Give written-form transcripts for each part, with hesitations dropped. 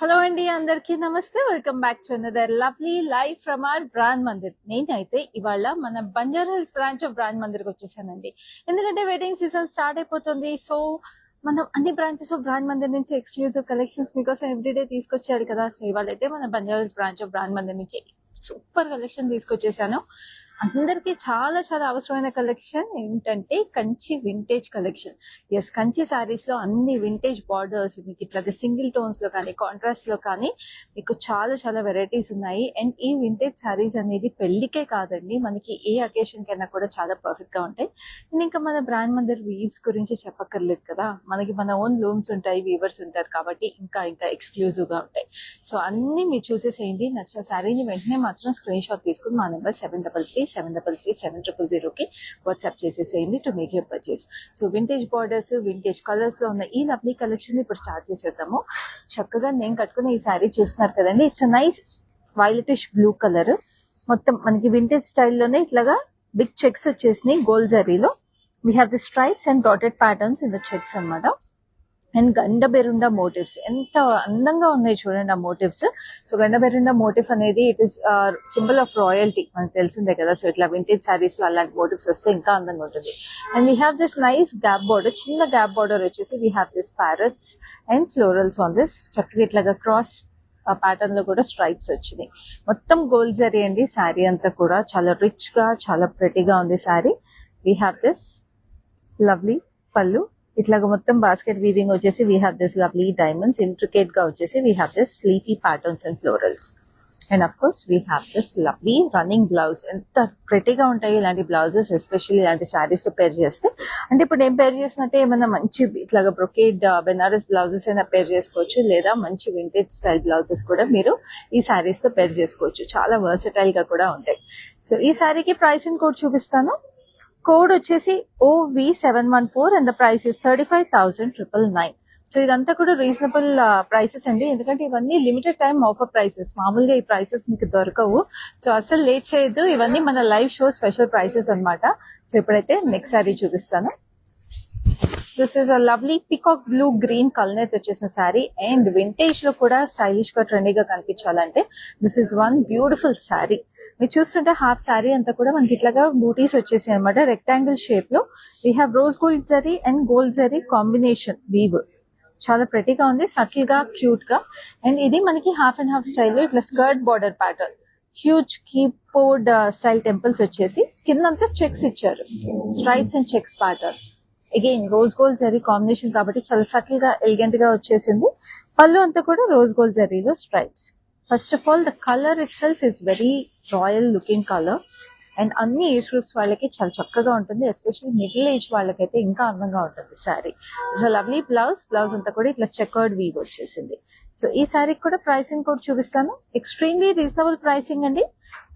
Hello అండి, అందరికీ నమస్తే. Welcome back to another lovely live from our brand Mandir. నేనైతే ఇవాళ మన Banjara Hills branch of brand మందిర్కి వచ్చేసానండి. ఎందుకంటే వెడ్డింగ్ సీజన్ స్టార్ట్ అయిపోతుంది. సో మనం అన్ని బ్రాంచెస్ ఆఫ్ బ్రాండ్ మందిర్ నుంచి ఎక్స్క్లూజివ్ కలెక్షన్స్ మీకోసం ఎవ్రీడే తీసుకొచ్చారు కదా. సో ఇవాళ అయితే మన Banjara Hills branch of brand Mandir నుంచి సూపర్ కలెక్షన్ తీసుకొచ్చేసాను. అందరికి చాలా చాలా అవసరమైన కలెక్షన్ ఏంటంటే Kanchi vintage collection. Yes, Kanchi saris లో అన్ని వింటేజ్ బార్డర్స్ మీకు ఇట్లాగే సింగిల్ టోన్స్ లో కానీ కాంట్రాస్ట్ లో కానీ మీకు చాలా చాలా వెరైటీస్ ఉన్నాయి. అండ్ ఈ వింటేజ్ సారీస్ అనేది పెళ్లికే కాదండి, మనకి ఏ అకేషన్ కైనా కూడా చాలా పర్ఫెక్ట్ గా ఉంటాయి. అండ్ ఇంకా మన బ్రాండ్ మందిర్ వీవ్స్ గురించి చెప్పక్కర్లేదు కదా, మనకి మన ఓన్ లూమ్స్ ఉంటాయి, వీవర్స్ ఉంటారు కాబట్టి ఇంకా ఇంకా ఎక్స్క్లూజివ్ గా ఉంటాయి. సో అన్ని మీరు చూసేసేయండి. నచ్చిన శారీని వెంటనే మాత్రం స్క్రీన్ షాట్ తీసుకుని మా నెంబర్ 7337337000కి వాట్సాప్ చేసేసేయండి to make your purchase. So vintage borders, vintage colours లో ఉన్న ఈ లవ్లీ కలెక్షన్ ఇప్పుడు స్టార్ట్ చేసేద్దాము. చక్కగా నేను కట్టుకున్న ఈ శారీ చూస్తున్నారు కదండి, it's nice violetish blue colour. మొత్తం మనకి వింటేజ్ స్టైల్లోనే ఇట్లాగా బిగ్ చెక్స్ వచ్చేసినాయి గోల్డ్ జరీలో. We have the stripes and dotted patterns in the checks అన్నమాట. అండ్ గండబెరుండా మోటివ్స్ ఎంత అందంగా ఉన్నాయి చూడండి ఆ మోటివ్స్. సో గండబెరుండా మోటివ్ అనేది it is symbol of royalty, మనకు తెలిసిందే కదా. సో ఇట్లా వింటేజ్ సారీస్ లో అలాంటి మోటివ్స్ వస్తే ఇంకా అందంగా ఉంటుంది. And we have this nice gap border, చిన్న గ్యాప్ బార్డర్ వచ్చేసి we have this parrots and florals on this. చక్కగా ఇట్లాగా క్రాస్ ప్యాటర్న్ లో కూడా స్ట్రైప్స్ వచ్చినాయి. మొత్తం గోల్డ్ జరీ అండి. శారీ అంతా కూడా చాలా రిచ్ గా చాలా ప్రెటీగా ఉంది sari. We have this lovely పళ్ళు, ఇట్లాగా మొత్తం బాస్కెట్ వీవింగ్ వచ్చేసి we have this lovely diamonds. Intricate గా వచ్చేసి we have this sleepy patterns and florals. And of course we have this lovely running blouse. ఎంత ప్రెటీగా ఉంటాయి ఇలాంటి బ్లౌజెస్, ఎస్పెషల్లీ ఇలాంటి శారీస్ తో పేర్ చేస్తే. అంటే ఇప్పుడు ఏం పేర్ చేసినట్టే ఏమైనా మంచి ఇట్లాగా బ్రొకేడ్ బెనారస్ బ్లౌజెస్ అయినా పేర్ చేసుకోవచ్చు, లేదా మంచి వింటేజ్ స్టైల్ బ్లౌజెస్ కూడా మీరు ఈ శారీస్ తో పేర్ చేసుకోవచ్చు. చాలా వర్సటైల్ గా కూడా ఉంటాయి. సో ఈ శారీకి ప్రైసింగ్ కోడ్ చూపిస్తాను. కోడ్ వచ్చేసి OV714 and the price is 35,999. So ఇదంతా కూడా రీజనబుల్ ప్రైసెస్ అండి, ఎందుకంటే ఇవన్నీ లిమిటెడ్ టైమ్ ఆఫర్ ప్రైసెస్. మామూలుగా ఈ ప్రైసెస్ మీకు దొరకవు. సో అసలు లేట్ చేయొద్దు, ఇవన్నీ మన లైవ్ షో స్పెషల్ ప్రైసెస్ అన్నమాట. సో ఇప్పుడైతే నెక్స్ట్ శారీ చూపిస్తాను. This is a lovely peacock blue green colour వచ్చేసిన శారీ. అండ్ వింటేజ్ లో కూడా స్టైలిష్ గా ట్రెండీగా కనిపించాలంటే this is one beautiful sari. మీరు చూస్తుంటే హాఫ్ శారీ అంతా కూడా మనకి ఇట్లాగా బూటీస్ వచ్చేసాయి అనమాట, రెక్టాంగిల్ షేప్ లో. We have rose gold zari and gold zari combination weave. చాలా ప్రెటీగా ఉంది, సటిల్ గా క్యూట్ గా. అండ్ ఇది మనకి హాఫ్ అండ్ హాఫ్ స్టైల్ లో ఇట్లా skirt border pattern, huge keyboard style temples వచ్చేసి కిందంతా చెక్స్ ఇచ్చారు, stripes and checks pattern. Again rose gold zari combination కాబట్టి చాలా సటిల్ గా ఎలిగెంట్ గా వచ్చేసింది. పళ్ళు అంతా కూడా రోజ్ గోల్డ్ జరీలో stripes. First of all the colour itself is very royal looking colour. And అన్ని ఏజ్ గ్రూప్స్ వాళ్ళకి చాలా చక్కగా ఉంటుంది, ఎస్పెషల్లీ మిడిల్ ఏజ్ వాళ్ళకైతే ఇంకా అందంగా ఉంటుంది శారీ. ఇట్స్ లవ్లీ బ్లౌజ్ అంతా కూడా ఇట్లా చెకర్డ్ వీవ్ వచ్చేసింది. సో ఈ శారీకి కూడా ప్రైసింగ్ కోడ్ చూపిస్తాను. ఎక్స్ట్రీమ్లీ రీజనబుల్ ప్రైసింగ్ అండి,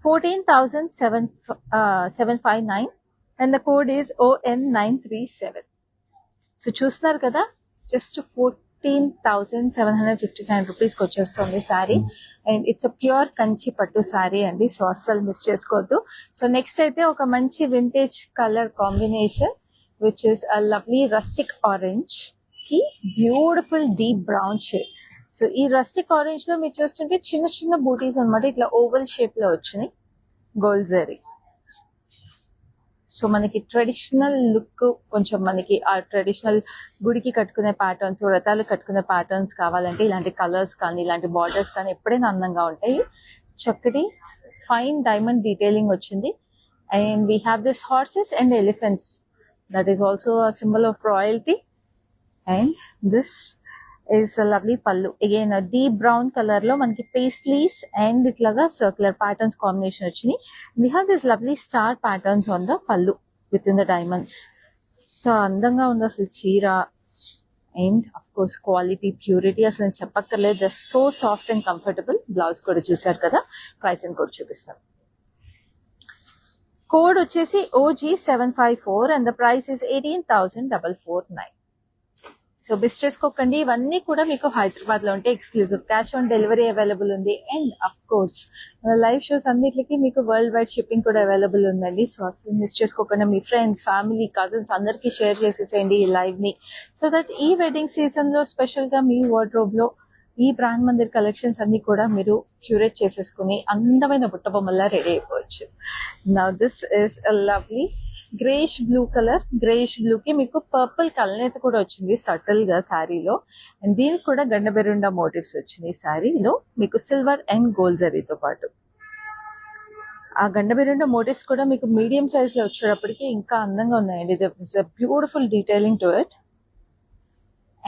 14,759 and the code is ON937. So చూస్తున్నారు కదా, జస్ట్ 14,759 రూపీస్కి వచ్చేస్తుంది sari. And it's a pure Kanchi పట్టు శారీ అండి, సో అస్సలు మిస్ చేసుకోవద్దు. సో నెక్స్ట్ అయితే ఒక మంచి vintage colour combination which is a lovely rustic orange కి beautiful deep brown shade. So ఈ రస్టిక్ ఆరెంజ్ లో మీరు చూస్తుంటే చిన్న చిన్న బూటీస్ అనమాట, ఇట్లా ఓవల్ షేప్ లో వచ్చినాయి గోల్డ్ జరీ. సో మనకి ట్రెడిషనల్ లుక్, కొంచెం మనకి ఆ ట్రెడిషనల్ గుడికి కట్టుకునే ప్యాటర్న్స్, వ్రతాలు కట్టుకునే ప్యాటర్న్స్ కావాలంటే ఇలాంటి కలర్స్ కానీ ఇలాంటి బార్డర్స్ కానీ ఎప్పుడైనా అందంగా ఉంటాయి. చక్కటి ఫైన్ డైమండ్ డీటెయిలింగ్ వచ్చింది. And we have this horses and elephants, that is also a symbol of royalty. And this is a lovely pallu, again a deep brown color lo manaki paisleys and itlaga circular patterns combination vachini. We have this lovely star patterns on the pallu within the diamonds. So andanga undi asalu cheera. And of course quality, purity asalu cheppakkarలేదు, just so soft and comfortable. Blouse kuda chusaru kada, pricing code చూపిస్తాను. Code వచ్చేసి OG754 and the price is 18,449. So miss చేసుకోకండి, ఇవన్నీ కూడా మీకు హైదరాబాద్ లో ఉంటే exclusive cash on delivery available ఉంది. And of course మన లైవ్ షోస్ అన్నిటికీ మీకు వరల్డ్ వైడ్ షిప్పింగ్ కూడా అవైలబుల్ ఉందండి. సో అసలు మిస్ చేసుకోకుండా మీ ఫ్రెండ్స్, ఫ్యామిలీ, కజిన్స్ అందరికీ షేర్ చేసేసేయండి ఈ లైవ్ ని, సో దట్ ఈ వెడ్డింగ్ సీజన్ లో స్పెషల్ గా మీ వార్డ్రోబ్ లో ఈ బ్రాండ్ మందిర్ కలెక్షన్స్ అన్ని కూడా మీరు క్యూరేట్ చేసేసుకుని అందమైన బుట్టబొమ్మల్లా రెడీ అయిపోవచ్చు. Now this is a lovely greyish blue colour. Greyish blue కి మీకు పర్పుల్ కలనేత కూడా వచ్చింది సటిల్ గా శారీలో. అండ్ దీనికి కూడా గండబెరుండా మోటివ్స్ వచ్చింది శారీలో, మీకు సిల్వర్ అండ్ గోల్డ్ జరీతో పాటు. ఆ గండబెరుండా మోటివ్స్ కూడా మీకు మీడియం సైజ్ లో వచ్చేటప్పటికి ఇంకా అందంగా ఉన్నాయండి. Beautiful detailing to it.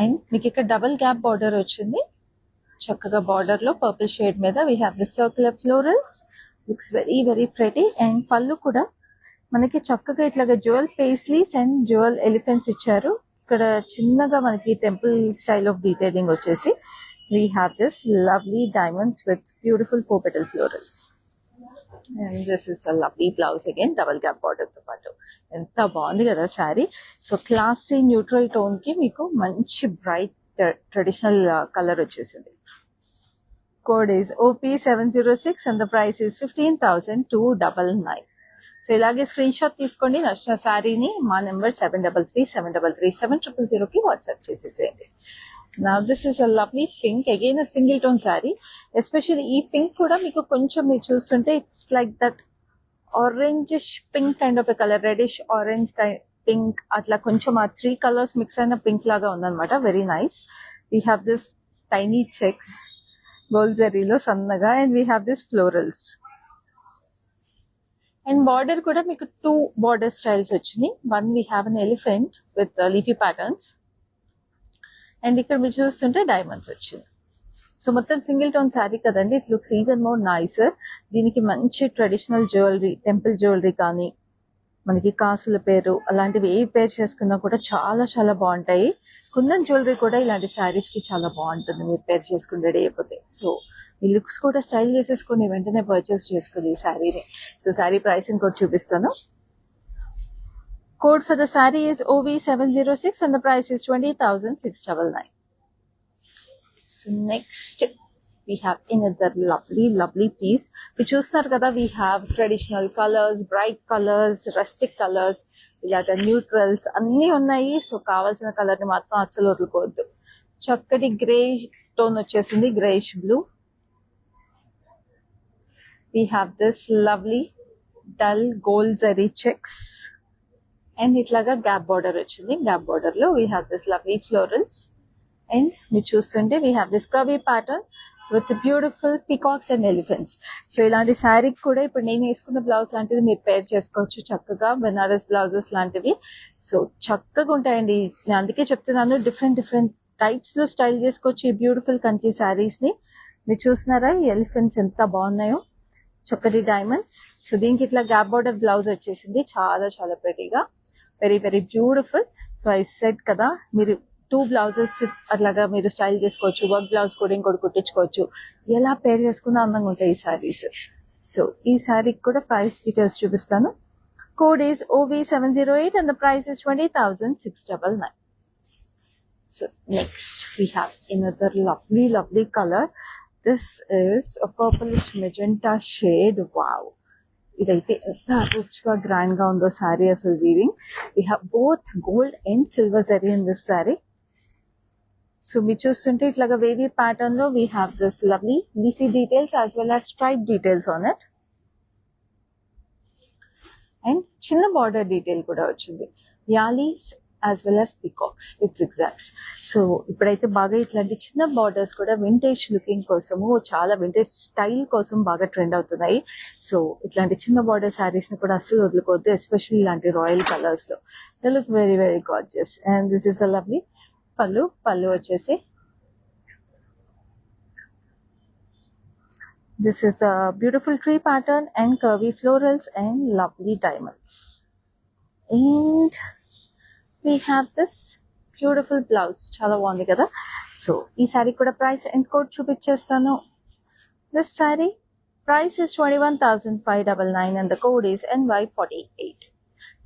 And మీకు ఇక్కడ డబుల్ గ్యాప్ బార్డర్ వచ్చింది. చక్కగా బార్డర్ లో పర్పుల్ షేడ్ మీద we have the circular florals. Looks very very pretty. And పళ్ళు కూడా మనకి చక్కగా ఇట్లాగా jewel paisleys and jewel elephants ఇచ్చారు. ఇక్కడ చిన్నగా మనకి టెంపుల్ స్టైల్ ఆఫ్ డీటెయిలింగ్ వచ్చేసి we have this lovely diamonds with beautiful 4 petal florals. And this is a lovely blouse again double gap border తో పాటు. ఎంత బాగుంది కదా sari. So classy neutral tone కి మీకు మంచి బ్రైట్ ట్రెడిషనల్ కలర్ వచ్చేసింది. Code is OP706 and the price is 15,299. So ఇలాగే స్క్రీన్ షాట్ తీసుకోండి. నచ్చిన శారీని మా నెంబర్ 7337337000 కి వాట్సాప్ చేసేసేయండి. Now this is a lovely pink, again a single tone saree. Especially ఈ పింక్ కూడా మీకు కొంచెం మీరు చూస్తుంటే it's like that orangish pink kind of a colour, reddish orange pink, అట్లా కొంచెం ఆ 3 కలర్స్ మిక్స్ అయిన పింక్ లాగా ఉందన్నమాట. Very nice. We have this tiny checks gold జరీలో సన్నగా, and we have this florals. And border కూడా మీకు 2 బార్డర్ స్టైల్స్ వచ్చినాయి. One we have an elephant with leafy patterns, and ఇక్కడ మీరు చూస్తుంటే డైమండ్స్ వచ్చింది. సో మొత్తం సింగిల్ టోన్ శారీ కదండి. It looks even more NISER. దీనికి మంచి ట్రెడిషనల్ జ్యువెలరీ, టెంపుల్ జ్యువెలరీ కానీ మనకి కాసుల పేరు అలాంటివి ఏ పేర్ చేసుకున్నా కూడా చాలా చాలా బాగుంటాయి. కుందన్ జ్యువెలరీ కూడా ఇలాంటి శారీస్ కి చాలా బాగుంటుంది మీరు పేర్ చేసుకుని రెడీ అయిపోతే. సో ఈ లుక్స్ కూడా స్టైల్ చేసేసుకుని వెంటనే పర్చేస్ చేసుకుని ఈ శారీని. సో శారీ ప్రైస్ ఇంకోటి చూపిస్తాను. Code for the saree is OV706 and the price is 20,699. So next we have another lovely piece. We చూస్తున్నారు కదా, we have traditional colors, bright colors, rustic colors, ఇలాగ న్యూట్రల్స్ అన్నీ ఉన్నాయి. సో కావాల్సిన కలర్ ని మాత్రం అస్సలు వదులుకోవద్దు. చక్కటి గ్రే టోన్ వచ్చేసింది, greyish blue. We have this lovely dull gold zari checks. And ఇట్లాగా గ్యాప్ బార్డర్ వచ్చింది. గ్యాప్ బార్డర్ లో we have this lovely florals. And మీరు చూస్తుంటే we have this curvy pattern with beautiful peacocks and elephants. So ఇలాంటి శారీకి కూడా ఇప్పుడు నేను వేసుకున్న బ్లౌజ్ లాంటిది మీరు పేర్ చేసుకోవచ్చు చక్కగా, బెనారస్ బ్లౌజెస్ లాంటివి. సో చక్కగా ఉంటాయండి. నేను అందుకే చెప్తున్నాను, డిఫరెంట్ టైప్స్ లో స్టైల్ చేసుకోవచ్చు ఈ బ్యూటిఫుల్ కంచి శారీస్ ని. మీరు చూస్తున్నారా ఈ ఎలిఫెంట్స్ ఎంత బాగున్నాయో, చక్కటి డైమండ్స్. సో దీనికి ఇట్లా గ్యాప్ బార్డర్ బ్లౌజ్ వచ్చేసింది, చాలా చాలా ప్రెటీగా, very very beautiful. So I set కదా, మీరు 2 బ్లౌజెస్ అట్లాగా మీరు స్టైల్ చేసుకోవచ్చు. వర్క్ బ్లౌజ్ కూడా ఇంకోటి కుట్టించుకోవచ్చు. ఎలా పేర్ చేసుకున్నా అందంగా ఉంటాయి ఈ శారీస్. సో ఈ శారీకి కూడా ప్రైస్ డీటెయిల్స్ చూపిస్తాను. Code is OV708 and the price is 20,699. So next we have another lovely colour. This is a purplish magenta shade. Wow, ఇదైతే ఎంత రిచ్ గా గ్రాండ్ గా ఉందో శారీ అసలు. Weaving we have both gold and silver zari in this sari. So మీరు చూస్తుంటే ఇట్లాగా wavy pattern లో we have this lovely leafy details as well as stripe details on it. And చిన్న బార్డర్ డీటెయిల్ కూడా వచ్చింది. Allies as well as peacocks with zigzags. So ఇప్పుడైతే బాగా ఇట్లాంటి చిన్న బార్డర్స్ కూడా వింటేజ్ లుకింగ్ కోసము, చాలా వింటేజ్ స్టైల్ కోసం బాగా ట్రెండ్ అవుతున్నాయి. సో ఇట్లాంటి చిన్న బార్డర్ శారీస్ ని కూడా అస్సలు వదులుకోవద్దు, ఎస్పెషల్లీ ఇలాంటి రాయల్ కలర్స్ లో. They look very very gorgeous. And this is a lovely పళ్ళు వచ్చేసి this is a beautiful tree pattern and curvy florals and lovely diamonds. And we have this beautiful blouse, చాలా బాగుంది కదా. So ఈ సారీ కూడా price and code చూపించేస్తాను. This sorry price is 21,599 and the code is NY48.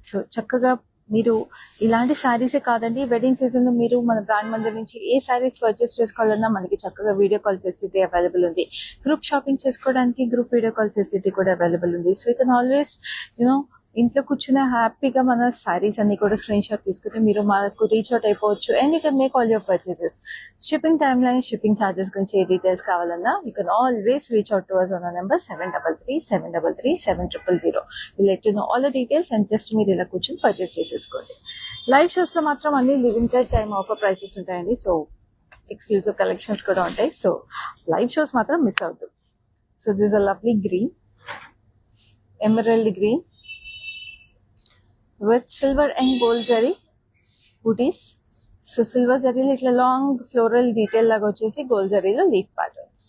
So చక్కగా మీరు ఇలాంటి శారీసే కాదండి, వెడ్డింగ్ సీజన్ లో మీరు మన బ్రాండ్ మందిర్ నుంచి ఏ శారీస్ పర్చేస్ చేసుకోవాలన్నా మనకి చక్కగా వీడియో కాల్ ఫెసిలిటీ అవైలబుల్ ఉంది. గ్రూప్ షాపింగ్ చేసుకోవడానికి గ్రూప్ వీడియో కాల్ ఫెసిలిటీ కూడా అవైలబుల్ ఉంది. సో యూ కెన్ ఆల్వేస్ ఇంట్లో కూర్చుని హ్యాపీగా మన సారీస్ అన్ని కూడా స్క్రీన్ షాట్ తీసుకుంటే మీరు మాకు రీచ్ అవుట్ అయిపోవచ్చు and you can make all your purchases. Shipping time line, shipping charges గురించి ఏ డీటెయిల్స్ కావాలన్నా you can always reach out to us on number 7337337000. Will let you know all the details and just మీరు ఇలా కూర్చొని purchase చేసేసుకోండి. Live shows లో మాత్రం అన్ని లిమిటెడ్ టైం ఆఫర్ ప్రైసెస్ ఉంటాయండి. సో ఎక్స్క్లూజివ్ కలెక్షన్స్ కూడా ఉంటాయి. సో లైవ్ షోస్ మాత్రం మిస్ అవుతుంది. So this a lovely green, emerald green with silver and gold zari booties. So silver zari little long floral detail laga vachesi gold zari lo leaf patterns,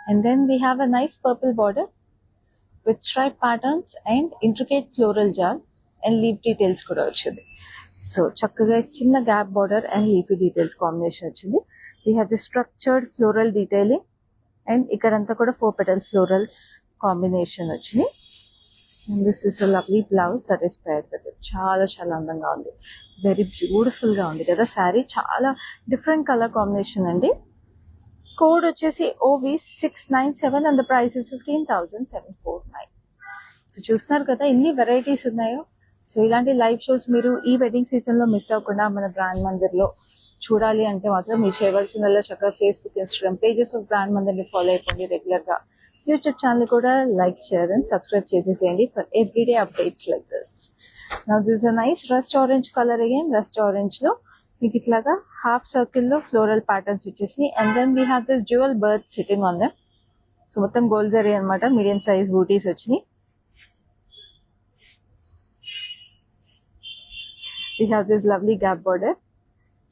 and then we have a nice purple border with stripe patterns and intricate floral jar and leaf details kuda vachindi. So chakkaga chinna gap border and leafy details combination vachindi. We have the structured floral detailing and ikkadanta kuda 4 petal florals combination vachindi. And this is a lovely blouse that is paired with it. చాలా చాలా అందంగా ఉంది, very beautiful గా ఉంది కదా శారీ. చాలా different colour combination అండి. Code వచ్చేసి OV697 and the price is 15,749. So చూస్తున్నారు కదా ఎన్ని వెరైటీస్ ఉన్నాయో. సో ఇలాంటి లైవ్ షోస్ మీరు ఈ వెడ్డింగ్ సీజన్ లో మిస్ అవ్వకుండా మన బ్రాండ్ మందిర్ లో చూడాలి అంటే మాత్రం మీరు చేయవలసిందల్లా చక్కగా Facebook, Instagram pages of brand Mandir ని ఫాలో అయిపోండి. రెగ్యులర్ గా యూట్యూబ్ ఛానల్ కూడా లైక్, షేర్ అండ్ సబ్స్క్రైబ్ చేసేసేయండి for everyday updates like this. Now this a nice rust orange colour again. Rust orange లో మీకు ఇట్లాగా హాఫ్ సర్కిల్ లో ఫ్లోరల్ ప్యాటర్న్స్ వచ్చేసి and then we have this dual bird sitting on them. So మొత్తం gold zari అనమాట, medium size butis వచ్చినాయి. We have this lovely gap border,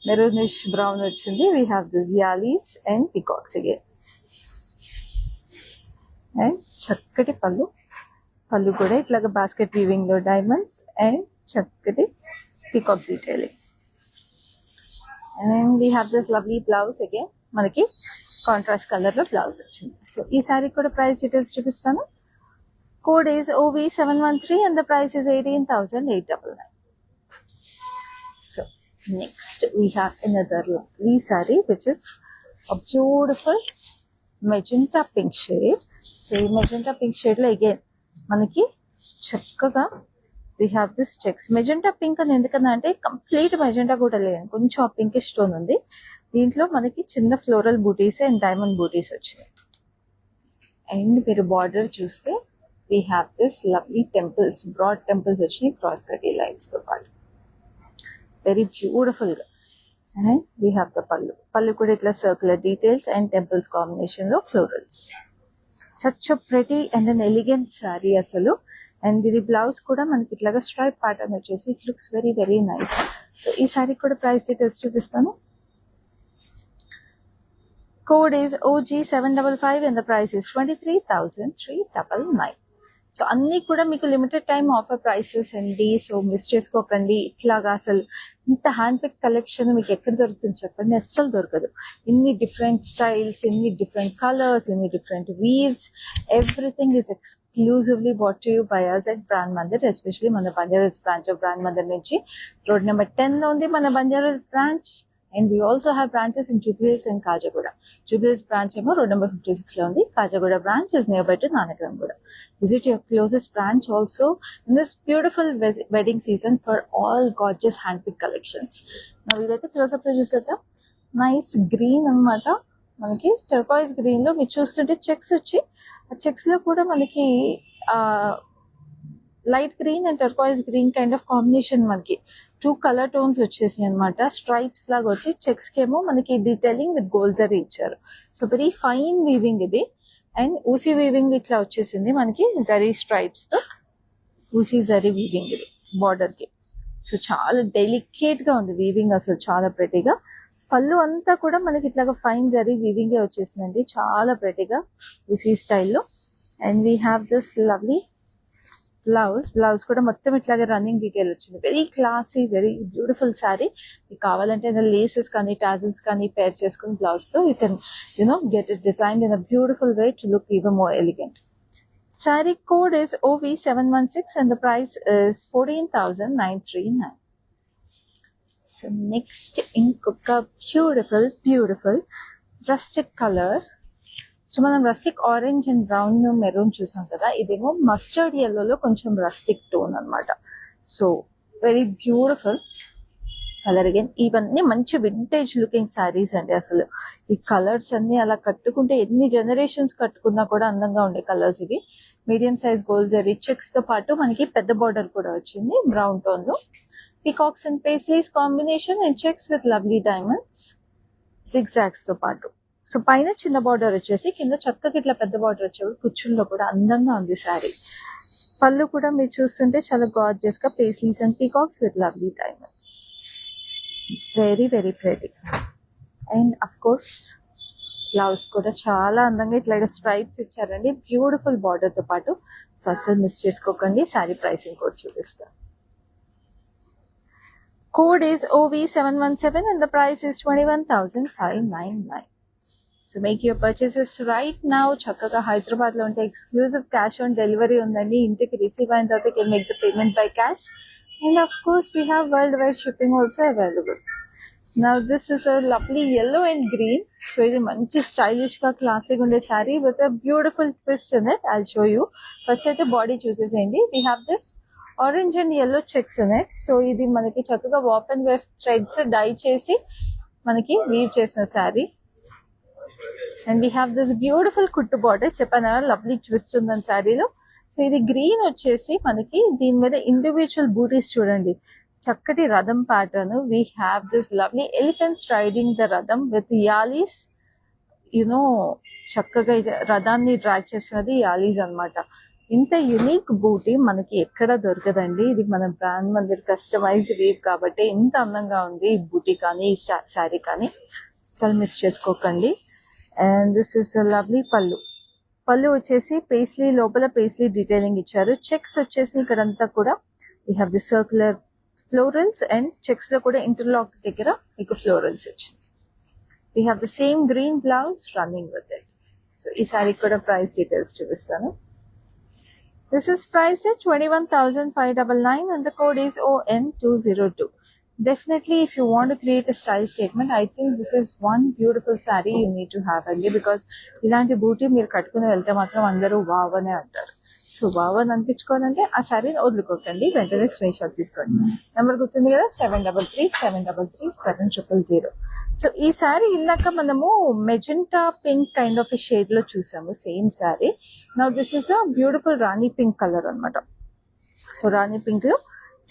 maroonish brown వచ్చింది. We have this allies and peacocks again. And చక్కటి పళ్ళు, పళ్ళు కూడా ఇట్లాగా basket weaving లో diamonds and చక్కటి peacock detailing. And we have this lovely blouse again, మనకి contrast colour లో blouse వచ్చింది. సో ఈ సారీ కూడా ప్రైస్ డీటెయిల్స్ చూపిస్తాను. Code is OV713 and the price is 18,899. So next we have another lovely sorry which is a beautiful magenta pink shade. So ఈ magenta pink shade లో again మనకి చక్కగా we have this checks. Magenta pink అని ఎందుకన్నా అంటే complete magenta కూడా లేదు, కొంచెం ఆ పింకిష్ టోన్ ఉంది. దీంట్లో మనకి చిన్న floral butis and diamond butis వచ్చినాయి. అండ్ మీరు బార్డర్ చూస్తే we have this lovely temples, broad temples వచ్చినాయి క్రాస్ కటీ లైన్స్ తో పాటు, వెరీ బ్యూటిఫుల్ గా. And we have the pallu, pallu కూడా ఇట్లా circular details and temples combination లో florals. Such a pretty and an elegant sari అసలు. అండ్ ఇది బ్లౌజ్ కూడా మనకి ఇట్లాగా స్ట్రైప్ ప్యాటర్న్ వచ్చేసి it looks very very nice. So ఈ శారీ కూడా ప్రైస్ డీటెయిల్స్ చూపిస్తాను. Code is OG755 and the price is 23,399. So అన్ని కూడా మీకు లిమిటెడ్ టైం ఆఫర్ ప్రైసెస్ అండి. సో మిస్ చేసుకోకండి. ఇట్లాగా అసలు ఇంత హ్యాండ్ పిక్ కలెక్షన్ మీకు ఎక్కడ దొరుకుతుంది చెప్పండి, అస్సలు దొరకదు. ఇన్ని డిఫరెంట్ స్టైల్స్, ఇన్ని డిఫరెంట్ కలర్స్, ఇన్ని different weaves, everything is exclusively bought to you by us at brand Mandir. Especially మన Banjaras branch of brand Mandir నుంచి రోడ్ నెంబర్ 10 లో ఉంది మన Banjaras branch. And we also have branches in Jubilees and Kajagoda. Jubilees branch emo road number 56 lo undi. Kajagoda branch is nearby to Nanagaram Goda. Visit your closest branch also in this beautiful wedding season for all gorgeous handpicked collections. Now idaithe close up lo chusedam. Nice green annamata. మనకి turquoise green లో మీరు చూస్తుంటే checks వచ్చి ఆ checks లో కూడా మనకి light green and turquoise green kind of combination మనకి 2 కలర్ టోన్స్ వచ్చేసాయి అనమాట. స్ట్రైప్స్ లాగా వచ్చి చెక్స్ కేమో మనకి డీటెయిలింగ్ విత్ గోల్డ్ జరీ ఇచ్చారు. సో వెరీ ఫైన్ వీవింగ్ ఇది. అండ్ ఊసీ వీవింగ్ ఇట్లా వచ్చేసింది మనకి జరీ స్ట్రైప్స్ తో, ఊసీ జరీ వీవింగ్ ఇది బార్డర్ కి. సో చాలా డెలికేట్ గా ఉంది వీవింగ్, అసలు చాలా ప్రెటీగా. పళ్ళు అంతా కూడా మనకి ఇట్లాగా ఫైన్ జరీ వీవింగ్ వచ్చేసిందండి, చాలా ప్రెటీగా ఊసీ స్టైల్లో. And we have this lovely blouse కూడా మొత్తం ఇట్లాగే రన్నింగ్ డీటెయిల్ వచ్చింది. Very classy, very beautiful sari. మీకు కావాలంటే లేసెస్ కానీ టాజిల్స్ కానీ పేర్ చేసుకుని బ్లౌజ్ తో you can get it designed in a beautiful way to look even more elegant. Saree code is OV716 and the price is 14,939. So next ఇంకొక beautiful rustic color, so మనం rustic orange and brown maroon చూసాం కదా, ఇదేమో mustard ఎల్లోలో కొంచెం rustic tone అన్నమాట. So very beautiful colour again. ఇవన్నీ మంచి vintage looking saris అండి. అసలు ఈ కలర్స్ అన్ని అలా కట్టుకుంటే ఎన్ని జనరేషన్స్ కట్టుకున్నా కూడా అందంగా ఉండే కలర్స్ ఇవి. Medium size gold zari checks తో పాటు మనకి పెద్ద బార్డర్ కూడా వచ్చింది బ్రౌన్ టోన్ లో. Peacocks and paisleys combination and checks with lovely diamonds zigzags తో పాటు. సో పైన చిన్న బార్డర్ వచ్చేసి కింద చక్కగా ఇట్లా పెద్ద బార్డర్ వచ్చేవి కుచ్చుల్లో కూడా అందంగా ఉంది శారీ. పళ్ళు కూడా మీరు చూస్తుంటే చాలా గార్జియస్ గా paisleys and peacocks with lovely diamonds. Very very pretty. And of course blouse కూడా చాలా అందంగా ఇట్లా స్ట్రైప్స్ ఇచ్చారండి బ్యూటిఫుల్ బార్డర్ తో పాటు. సో అస్సలు మిస్ చేసుకోకండి. శారీ ప్రైసింగ్ కోడ్ చూపిస్తాను. Code is OV717 and the price is 21,599. So make your purchases right now. చక్కగా హైదరాబాద్ లో ఉంటే ఎక్స్క్లూజివ్ క్యాష్ ఆన్ డెలివరీ ఉందండి. ఇంటికి రిసీవ్ అయిన తర్వాత you can make the payment by cash. And of course we have worldwide shipping also available. Now this is a lovely yellow and green. So ఇది మంచి stylish గా classic ఉండే sari with a beautiful twist in it. I'll show you. First అయితే body చూసేసేయండి. We have this orange and yellow checks ఉన్నాయి. So ఇది మనకి చక్కగా వాప్ అండ్ వేవ్ థ్రెడ్స్ డై చేసి మనకి వీవ్ చేసిన sari. And we have this beautiful కుట్టు బార్డర్. చెప్పాను లవ్లీ ట్విస్ట్ ఉందని శారీలో. సో ఇది గ్రీన్ వచ్చేసి మనకి దీని మీద ఇండివిజువల్ బూటీస్ చూడండి, చక్కటి రథం pattern. We have this lovely elephants riding the రథం విత్ యాలీస్. యునో చక్కగా రథాన్ని డ్రాగ్ చేస్తున్నది యాలీస్ అన్నమాట. ఇంత యునిక్ బూటీ మనకి ఎక్కడ దొరకదండి. ఇది మన బ్రాండ్ మందిర్ కస్టమైజ్డ్ వీవ్ కాబట్టి ఇంత అందంగా ఉంది ఈ బూటీ కానీ ఈ శారీ కానీ. అసలు మిస్ చేసుకోకండి. అండ్ దిస్ ఇస్ లవ్లీ పళ్ళు. పళ్ళు వచ్చేసి పేస్లీ లోపల పేస్లీ డీటెయిలింగ్ ఇచ్చారు. చెక్స్ వచ్చేసి ఇక్కడంతా కూడా we have the circular florals and checks లో కూడా ఇంటర్లాక్ దగ్గర మీకు ఫ్లోరల్స్ వచ్చింది. We have the same green blouse running with it. So ఈ శారీ కూడా ప్రైస్ డీటెయిల్స్ చూపిస్తాను. This is priced at 21,599 and the code is ON202. Definitely if you want to create a style statement, I think this is one beautiful saree you need to have only, because ilanti booty meer kattukoni velte matram andaru wow ane antaru. So wow అని అనిపించుకోవాలంటే ఆ శారీని వదులుకోకండి, వెంటనే screen shot తీసుకోండి. Number గుర్తుంది కదా 7337337000. So ఈ శారీ ఇందాక మనము magenta pink kind of shade లో చూసాము same sari. Now this is a beautiful Rani pink colour అన్నమాట. సో రాణి పింక్ లో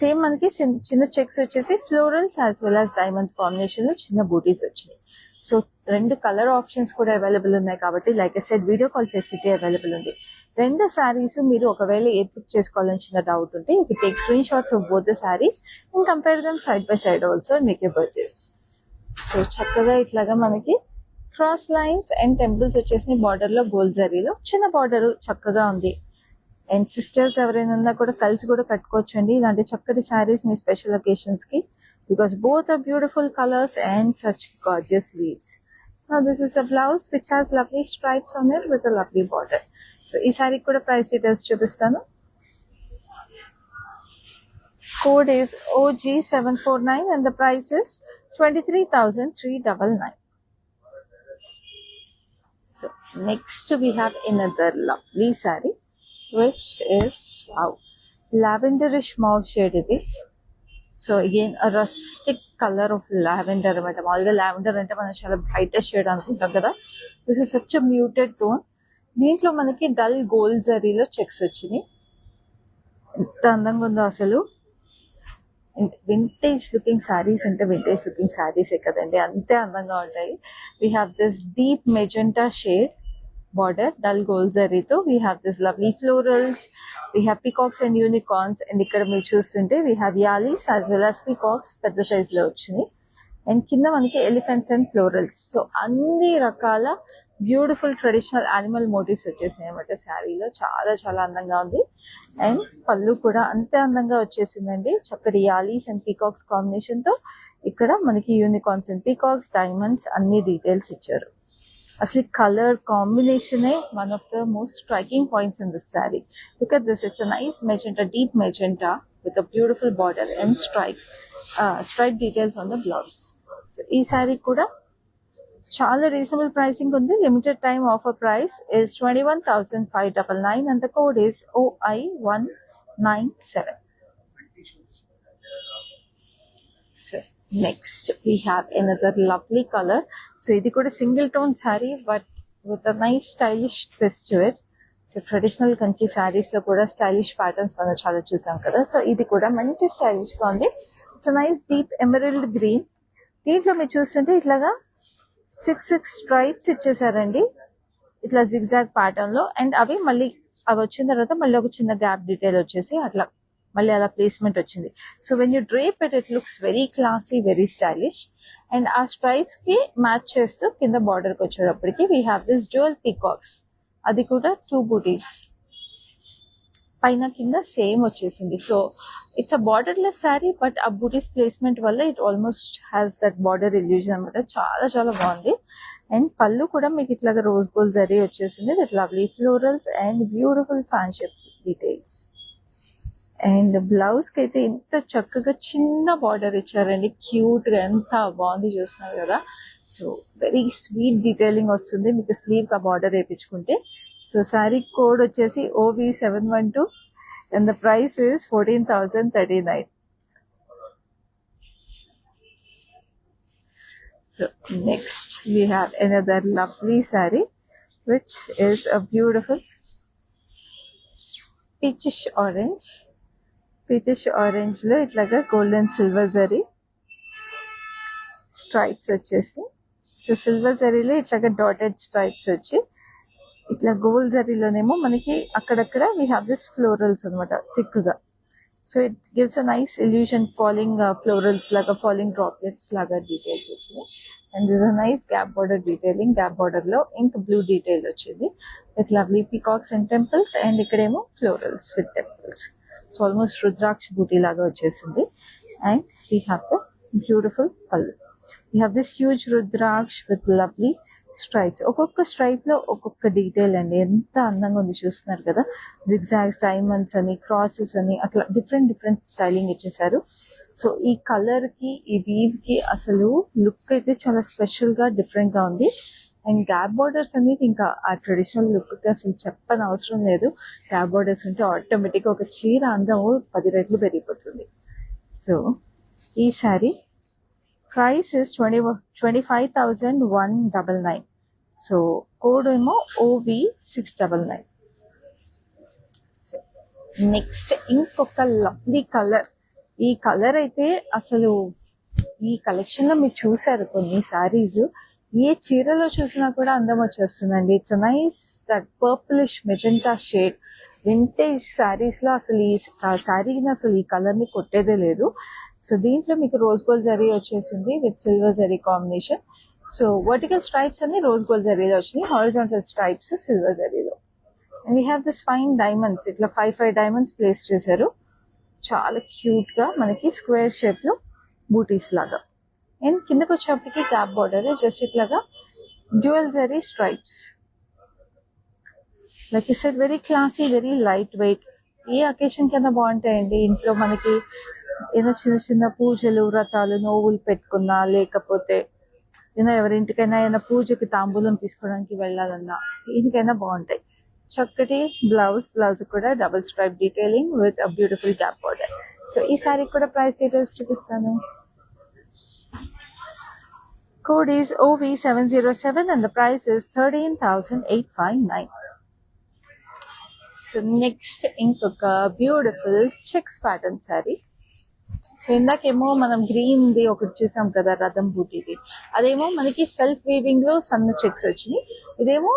సేమ్ మనకి చిన్న చెక్స్ వచ్చేసి florals as well as diamonds combination లో చిన్న బూటీస్ వచ్చినాయి. సో రెండు కలర్ ఆప్షన్స్ కూడా అవైలబుల్ ఉన్నాయి కాబట్టి like I said video call facility available ఉంది. రెండు శారీస్ మీరు ఒకవేళ ఏ పిక్ చేసుకోవాలని చిన్న డౌట్ ఉంటే you can take screen shots of both the saris and compare them side by side also and make you purchase. So చక్కగా ఇట్లాగా మనకి క్రాస్ లైన్స్ అండ్ టెంపుల్స్ వచ్చేసి బార్డర్ లో గోల్డ్ జరీలో చిన్న బార్డర్ చక్కగా ఉంది. అండ్ సిస్టర్స్ ఎవరైనా ఉన్నా కూడా కలిసి కూడా కట్టుకోవచ్చు అండి ఇలాంటి చక్కటి శారీస్ మీ స్పెషల్ అకేషన్స్ కి, because both are beautiful colors and such gorgeous weaves. Now this is a blouse which has lovely stripes on it with a lovely border. So ee saree kuda price details chupistanu. Code is OG749 and the price is 23,399. So next we have another lovely saree which is wow, lavenderish mauve shade idi. So again rustic colour of lavender అనమాట. మామూలుగా lavender అంటే మనం చాలా brightest shade అనుకుంటాం కదా. This is such muted tone. దీంట్లో మనకి dull gold జరీలో checks వచ్చినాయి. ఎంత అందంగా ఉందో అసలు. వింటేజ్ లుకింగ్ శారీస్ అంటే వింటేజ్ లుకింగ్ శారీసే కదండి, అంతే అందంగా ఉంటాయి. We have this deep magenta shade border, dull gold zarito. We have this lovely florals, we have peacocks and unicorns, and ikkada meer chustunte we have yalis as well as peacocks pedda size lo vachini, and kinda manaki elephants and florals. So anni rakala beautiful traditional animal motifs వచ్చేసాయి అన్నమాట శారీలో. చాలా చాలా అందంగా ఉంది. And పళ్ళు కూడా అంతే అందంగా వచ్చేసిందండి. చక్కటి యాలీస్ అండ్ పీకాక్స్ కాంబినేషన్ తో ఇక్కడ మనకి యూనికార్న్స్ అండ్ పీకాక్స్ డైమండ్స్ అన్ని డీటెయిల్స్ ఇచ్చారు. అసలు కలర్ కాంబినేషనే one of the most striking points in this sari. Look at this, it's a nice magenta, deep magenta with a beautiful border and stripe details on the blouse. So ఈ శారీ కూడా చాలా reasonable pricing ఉంది. Limited time offer price is 21,599 and the code is OI197. So next we have another lovely color. So ఇది కూడా single tone sari but with a nice stylish twist to it. So traditional Kanchi saris లో కూడా stylish patterns మనం చాలా చూసాం కదా. So ఇది కూడా మంచి స్టైలిష్ గా ఉంది. It's nice deep emerald green. దీంట్లో మీరు చూస్తుంటే ఇట్లాగా 6 స్ట్రైప్స్ ఇచ్చేసారండి ఇట్లా జిగ్జాగ్ ప్యాటర్న్ లో. అండ్ అవి వచ్చిన తర్వాత మళ్ళీ ఒక చిన్న గ్యాప్ డీటెయిల్ వచ్చేసి అట్లా మళ్ళీ అలా ప్లేస్మెంట్ వచ్చింది. So when you drape it looks very classy, very stylish. And ఆ స్ట్రైప్స్ కి మ్యాచ్ చేస్తూ కింద బార్డర్ కి వచ్చేటప్పటికి we have this dual peacocks. అది కూడా 2 బూటీస్ పైన కింద సేమ్ వచ్చేసింది. So it's a borderless sari but ఆ బూటీస్ ప్లేస్మెంట్ వల్ల it almost has that border illusion అనమాట. చాలా చాలా బాగుంది. అండ్ పళ్ళు కూడా మీకు ఇట్లాగా రోజ్ గోల్డ్ జరీ వచ్చేసింది with lovely florals and beautiful fanship details. And blouse కి అయితే ఎంత చక్కగా చిన్న బార్డర్ ఇచ్చారండి, క్యూట్ గా ఎంత బాగుంది చూస్తున్నారు కదా. సో వెరీ స్వీట్ డీటెయిలింగ్ వస్తుంది మీకు స్లీవ్ కి ఆ బార్డర్ వేయించుకుంటే. సో శారీ కోడ్ వచ్చేసి OV712 and the price is 14,039. So next we have another lovely saree which is a beautiful peachish orange. Peachish orange lo itlaga golden silver zari stripes వచ్చేసి. So silver జరీలో ఇట్లాగా dotted stripes వచ్చి ఇట్లా gold జరీలోనేమో మనకి అక్కడక్కడ we have this florals అనమాట thick గా. So it gives a nice illusion falling florals లాగా, ఫాలింగ్ డ్రాప్లెట్స్ లాగా డీటెయిల్స్ వచ్చినాయి. And this a nice gap border detailing. Gap border లో ఇంక్ బ్లూ డీటెయిల్ వచ్చింది with lovely peacocks and temples. And ఇక్కడేమో florals with temples. So almost rudraksha buti లాగా వచ్చేసింది. And we have the beautiful పళ్ళు. We have this huge rudraksha with lovely stripes. ఒక్కొక్క stripe లో ఒక్కొక్క detail అండి, ఎంత అందంగా ఉంది చూస్తున్నారు కదా. జిగ్జాగ్స్, డైమండ్స్ అని, క్రాసెస్ అని అట్లా డిఫరెంట్ స్టైలింగ్ ఇచ్చేసారు. సో ఈ కలర్ కి ఈ వీవ్ కి అసలు లుక్ అయితే చాలా స్పెషల్ గా డిఫరెంట్ గా ఉంది. అండ్ గ్యాప్ బార్డర్స్ అనేది ఇంకా ఆ ట్రెడిషనల్ లుక్ కి అసలు చెప్పని అవసరం లేదు. గ్యాప్ బార్డర్స్ ఉంటే ఆటోమేటిక్ గా ఒక చీర అందం 10 రెట్లు పెరిగిపోతుంది. సో ఈ sorry price is 25,199. So code ఏమో OV699. నెక్స్ట్ ఇంకొక లవ్లీ కలర్. ఈ కలర్ అయితే అసలు ఈ కలెక్షన్ లో మీరు చూసారు కొన్ని సారీస్, ఏ చీరలో చూసినా కూడా అందం వచ్చేస్తుందండి. It's nice that purplish magenta shade. Vintage saris లో అసలు ఈ సారీని అసలు ఈ కలర్ ని కొట్టేదే లేదు. సో దీంట్లో మీకు రోజ్ గోల్డ్ జరీ వచ్చేసింది with silver zari combination. So vertical stripes అన్ని రోజ్ గోల్డ్ జరీలో వచ్చినాయి, హారిజాంటల్ స్ట్రైప్స్ సిల్వర్ జరీలో. And we have this fine diamonds. ఇట్లా 5 డైమండ్స్ ప్లేస్ చేశారు. చాలా క్యూట్ గా మనకి స్క్వేర్ షేప్ లో బూటీస్ లాగా. అండ్ కిందకి వచ్చేప్పటికి గ్యాప్ బార్డర్ జస్ట్ ఇట్లాగా dual zari stripes. Like it's very classy, very light weight. A occasion కింద బాగుంటాయండి. ఇంట్లో మనకి ఏదో చిన్న పూజలు, వ్రతాలు, నోవులు పెట్టుకున్నా, లేకపోతే ఎవరింటికైనా ఏదైనా పూజకి తాంబూలం తీసుకోవడానికి వెళ్ళాలన్నా దేనికైనా బాగుంటాయి. చక్కటి బ్లౌజ్ కూడా double stripe detailing with a beautiful gap border. So ఈ సారీ కూడా ప్రైస్ డీటెయిల్స్ చూపిస్తాను. Code is OV707 and the price is 13,859. So next ఇంకొక beautiful checks pattern sari. So ఇందాకేమో మనం గ్రీన్ ది ఒకటి చూసాం కదా, రథం బూటీది. అదేమో మనకి సెల్ఫ్ వీవింగ్ లో సన్న చెక్స్ వచ్చినాయి. ఇదేమో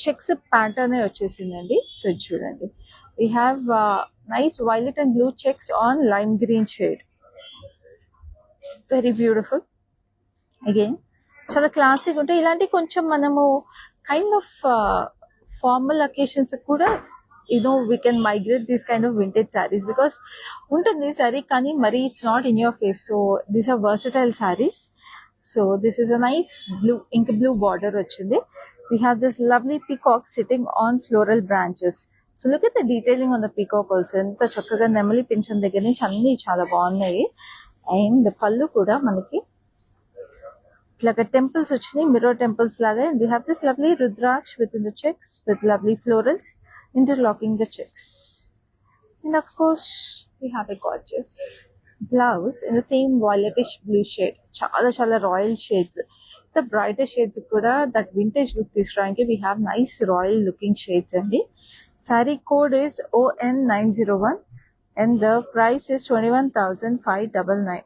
చెక్స్ ప్యాటర్న్ వచ్చేసిందండి. సో చూడండి, we have nice violet and blue checks on lime green shade. Very beautiful. Again చాలా క్లాసిక్ ఉంటాయి ఇలాంటి. కొంచెం మనము కైండ్ ఆఫ్ ఫార్మల్ అకేషన్స్ కూడా we can migrate these kind of vintage sarees because ఉంటుంది sorry కానీ మరి it's not in your face. So these are versatile sarees. So this is a nice blue, ink blue border వచ్చింది. We have this lovely peacock sitting on floral branches. So look at the detailing on the peacock also. ఎంత చక్కగా నెమలి పింఛం దగ్గర నుంచి అన్ని చాలా బాగున్నాయి. And పళ్ళు కూడా మనకి ఇట్లాగా టెంపుల్స్ వచ్చినాయి, మిర్రర్ టెంపుల్స్ లాగా. And we have this lovely rudraksha with in the checks with lovely florals interlocking the checks. And of course, we have a gorgeous blouse in the same violetish blue shade. Chala royal shades. The brighter shades kuda that vintage look తీసుకురానికి we have nice royal looking shades అండి. Saree code is ON901 and the price is 21,599.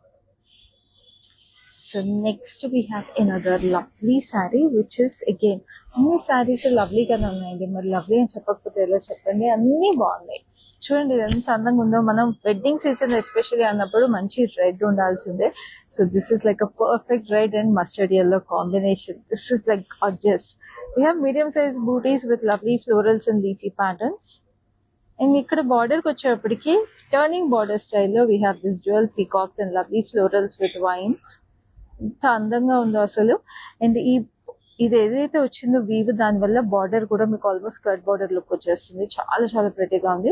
So next we have another lovely saree which is again అన్ని సారీస్ లవ్లీగానే ఉన్నాయండి. మరి lovely అని చెప్పకపోతే ఎలా చెప్పండి, అన్నీ బాగున్నాయి. చూడండి ఎంత అందంగా ఉందో. మనం వెడ్డింగ్ సీజన్ ఎస్పెషల్లీ అన్నప్పుడు మంచి రెడ్ ఉండాల్సిందే. So this is like a perfect red and mustard yellow combination. This is like gorgeous. We have medium size booties with lovely florals and leafy patterns. And ఇక్కడ బార్డర్కి వచ్చేటప్పటికి turning border స్టైల్లో we have this dual peacocks and lovely florals with wines. ఎంత అందంగా ఉందో అసలు. And ఇది ఏదైతే వచ్చిందో వీవ్, దానివల్ల బార్డర్ కూడా మీకు ఆల్మోస్ట్ స్కర్ట్ బార్డర్ లుక్ వచ్చేస్తుంది. చాలా ప్రెటీగా ఉంది.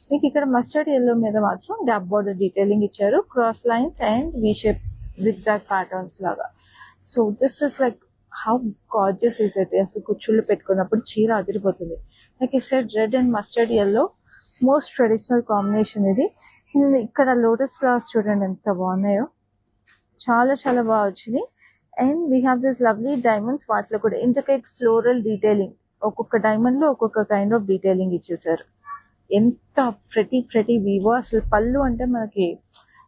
మీకు ఇక్కడ మస్టర్డ్ yellow మీద మాత్రం గ్యాప్ బార్డర్ డీటెయిలింగ్ ఇచ్చారు, cross lines and V shape zigzag patterns లాగా. So this is like how gorgeous is it. అసలు కుచ్చుళ్ళు పెట్టుకున్నప్పుడు చీర అదిరిపోతుంది. Like I said red and mustard yellow most traditional combination ఇది. ఇక్కడ లోటస్ ఫ్లవర్స్ చూడండి ఎంత బాగున్నాయో, చాలా బాగా వచ్చింది. And we have this lovely diamonds. వాటిలో కూడా ఇంట్రికేట్ ఫ్లోరల్ డీటెయిలింగ్, ఒక్కొక్క డైమండ్ లో ఒక్కొక్క కైండ్ ఆఫ్ డీటెయిలింగ్ ఇచ్చేసారు. ఎంత ప్రెటీ వీవో. అసలు పళ్ళు అంటే మనకి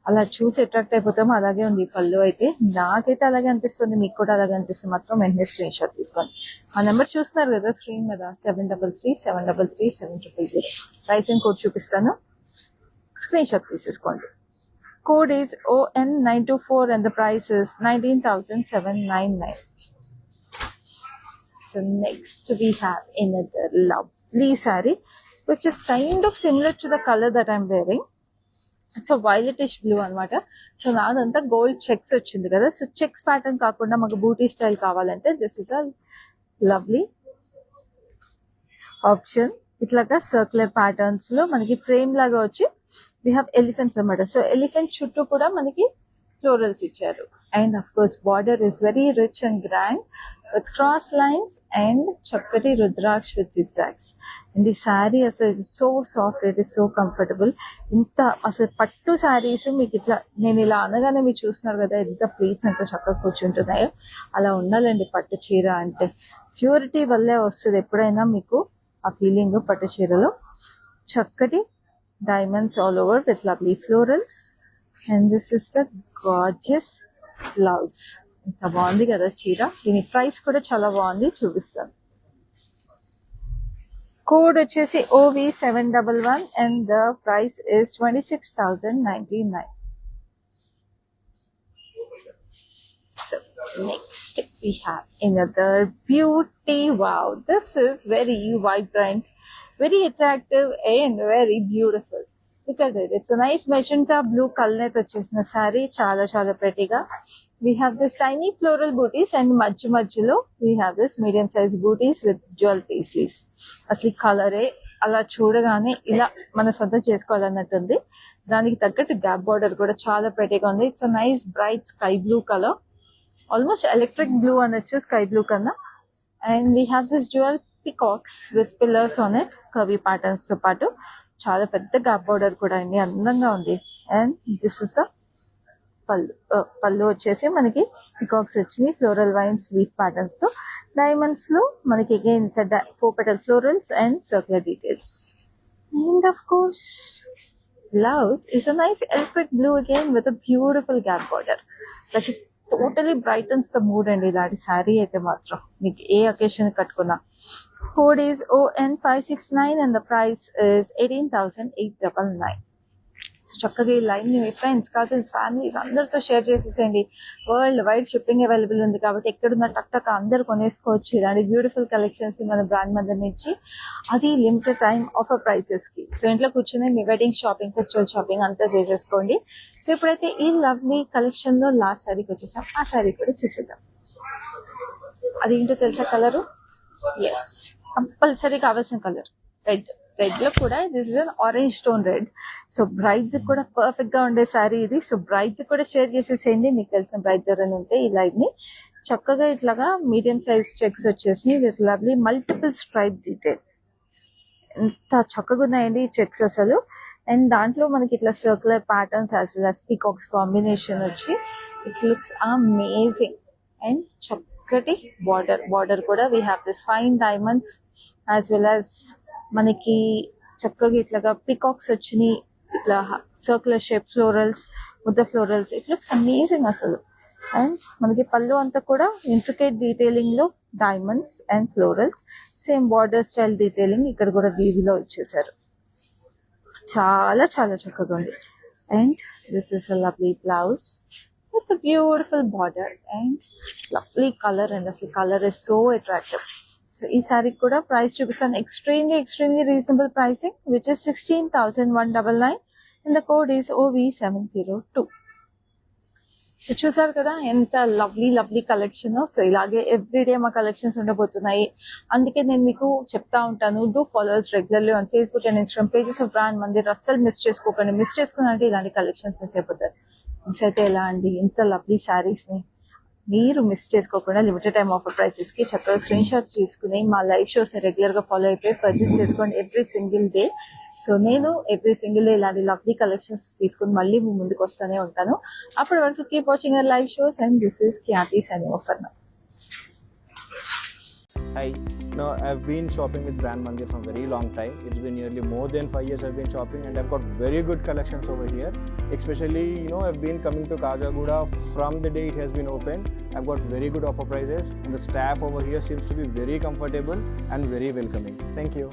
అలా చూసి అట్రాక్ట్ అయిపోతామో అలాగే ఉంది పళ్ళు అయితే. నాకైతే అలాగే అనిపిస్తుంది, మీకు కూడా అలాగే అనిపిస్తుంది మాత్రం వెంటనే స్క్రీన్ షాట్ తీసుకోండి. ఆ నెంబర్ చూస్తున్నారు కదా స్క్రీన్ మీద, 7337337000. ప్రైసింగ్ కోడ్ చూపిస్తాను, స్క్రీన్ షాట్ తీసేసుకోండి. Code is ON924 and the price is 19,799. So next we have another lovely saree which is kind of similar to the color that I'm wearing. It's a violetish blue anamata. So nadanతా gold checks వచ్చింది కదా. So checks pattern కాకుండా మాకు బూటీ style కావాలంటే this is a lovely option. ఇట్లాగా circular patterns లో మనకి frame లాగా వచ్చి we have elephants అన్నమాట. సో ఎలిఫెంట్ చుట్టూ కూడా మనకి ఫ్లోరల్స్ ఇచ్చారు. And of course border is very rich and grand with cross lines and చక్కటి రుద్రాక్ష విత్ జిగ్జాగ్స్. అండ్ ఈ శారీ అసలు so soft, it is so comfortable. ఇంత అసలు పట్టు శారీస్ మీకు ఇట్లా నేను ఇలా అనగానే మీరు చూస్తున్నారు కదా ఎంత ప్లీట్స్ ఎంత చక్కగా కూర్చుంటున్నాయో, అలా ఉండాలండి పట్టు చీర అంటే. ప్యూరిటీ వల్లే వస్తుంది ఎప్పుడైనా మీకు ఆ ఫీలింగ్ పట్టు చీరలో. చక్కటి diamonds all over with lovely florals, and this is a gorgeous blouse. ఇంత బాగుంది కదా చీర. దీని ప్రైస్ కూడా చాలా బాగుంది, చూపిస్తాను. కోడ్ వచ్చేసి OV711 and the price is 26,099. So next we have another beauty. Wow, this is very vibrant, very attractive and very beautiful. Look at it. It's a nice magenta blue color వచ్చేసిన saree. చాలా prettyగా. We have this tiny floral booties and మధ్యలో we have this medium size booties with jewel paisleys. అసలు కలరే అలా చూడగానే ఇలా మన సొంతం చేసుకోవాలన్నట్టుంది. దానికి తగ్గట్టు గ్యాప్ బార్డర్ కూడా చాలా prettyగా ఉంది. It's a nice bright sky blue colour, almost electric blue అనొచ్చు స్కై బ్లూ కన్నా. And we have this dual peacocks with pillars on it, curvy patterns తో పాటు చాలా పెద్ద గ్యాప్ బార్డర్ కూడా అండి, అందంగా ఉంది. అండ్ దిస్ ఇస్ ద పళ్ళు వచ్చేసి మనకి పీకాక్స్ వచ్చినాయి, ఫ్లోరల్ వైన్స్ లీఫ్ ప్యాటర్న్స్ తో. డైమండ్స్ లో మనకి again 4 petal florals and circular details. And of course blouse is a nice electric blue again with a beautiful gap border that is totally brightens the mood. అండి ఇలాంటి శారీ అయితే మాత్రం మీకు ఏ occasion కట్టుకున్నా. Code is ON569 and the price is 18,899. So చక్కగా ఈ line మీ friends, cousins, families అందరితో share చేసేసేయండి. వరల్డ్ వైడ్ షిప్పింగ్ అవైలబుల్ ఉంది కాబట్టి ఎక్కడున్న టక్ అందరు కొనేసుకోవచ్చు. ఇలాంటి బ్యూటిఫుల్ కలెక్షన్స్ మన బ్రాండ్ మదర్ నుంచి, అది లిమిటెడ్ టైం ఆఫర్ ప్రైసెస్ కి. సో ఇంట్లో కూర్చొని మీ వెడ్డింగ్ షాపింగ్, ఫెస్టివల్ షాపింగ్ అంతా చేసేసుకోండి. సో ఇప్పుడైతే ఈ లవ్లీ కలెక్షన్ లో లాస్ట్ శారీకి వచ్చేసాం. ఆ శారీ కూడా చూసేద్దాం. అదేంటో తెలుసా కలరు? ఎస్, కంపల్సరీ కావాల్సిన కలర్ రెడ్. రెడ్ లో కూడా this is an orange stone red. So brides కూడా పర్ఫెక్ట్ గా ఉండే శారీ ఇది. సో బ్రైడ్స్ కూడా షేర్ చేసేసేయండి, మీకు తెలిసిన బ్రైడ్స్ ఎవరైనా ఉంటే ఈ లైవ్ ని. చక్కగా ఇట్లాగా మీడియం సైజ్ చెక్స్ వచ్చేసి with lovely multiple stripe detail. ఎంత చక్కగా ఉన్నాయండి ఈ చెక్స్ అసలు. అండ్ దాంట్లో మనకి ఇట్లా circular patterns as well as peacocks combination వచ్చి ఇట్ లుక్స్ అమేజింగ్. అండ్ చక్కటి బార్డర్ కూడా we have this fine diamonds as well as మనకి చక్కగా ఇట్లాగా పీకాక్స్ వచ్చినాయి, ఇట్లా సర్క్యులర్ షేప్ ఫ్లోరల్స్, ముద్ద ఫ్లోరల్స్. ఇట్ లుక్స్ అమేజింగ్ అసలు. అండ్ మనకి పళ్ళు అంతా కూడా ఇంట్రికేట్ డీటెయిలింగ్ లో diamonds and florals, same border style detailing ఇక్కడ కూడా వీవిలో ఇచ్చేసారు. చాలా చాలా చక్కగా ఉంది. And this is a lovely blouse with beautiful border and lovely colour. And అసలు colour is so attractive. So ఈ సారీకి కూడా ప్రైస్ చూపిస్తాను. Extremely reasonable pricing which is 16,199 and the code is OV702. So చూసారు కదా ఎంత లవ్లీ కలెక్షన్. సో ఇలాగే everyday మా కలెక్షన్స్ ఉండబోతున్నాయి. అందుకే నేను మీకు చెప్తా ఉంటాను, do followers regularly on Facebook and Instagram pages of brand Mandir. అస్సలు మిస్ చేసుకోకండి. మిస్ చేసుకున్నారంటే ఇలాంటి కలెక్షన్స్ మిస్ అయిపోతారు. మిస్ అయితే ఎలా అండి? ఇంత లవ్లీ శారీస్ ని మీరు మిస్ చేసుకోకుండా లిమిటెడ్ టైమ్ ఆఫర్ ప్రైసెస్ కి చక్కగా స్క్రీన్ షాట్స్ తీసుకుని మా లైవ్ షోస్ ని రెగ్యులర్ గా ఫాలో అయిపోయి పర్చేస్ చేసుకోండి ఎవ్రీ సింగిల్ డే. సో నేను ఎవ్రీ సింగిల్ డే ఇలాంటి లవ్లీ కలెక్షన్స్ తీసుకుని మళ్ళీ మీ ముందుకు వస్తూనే ఉంటాను. అప్పటి వరకు keep watching our live shows and this is Khyati signing off for now. Hi. No, I've been shopping with Brand Mandir from very long time. It's been nearly more than 5 years I've been shopping, and I've got very good collections over here. Especially, I've been coming to Kajagoda from the day it has been opened. I've got very good offer prices, and the staff over here seems to be very comfortable and very welcoming. Thank you.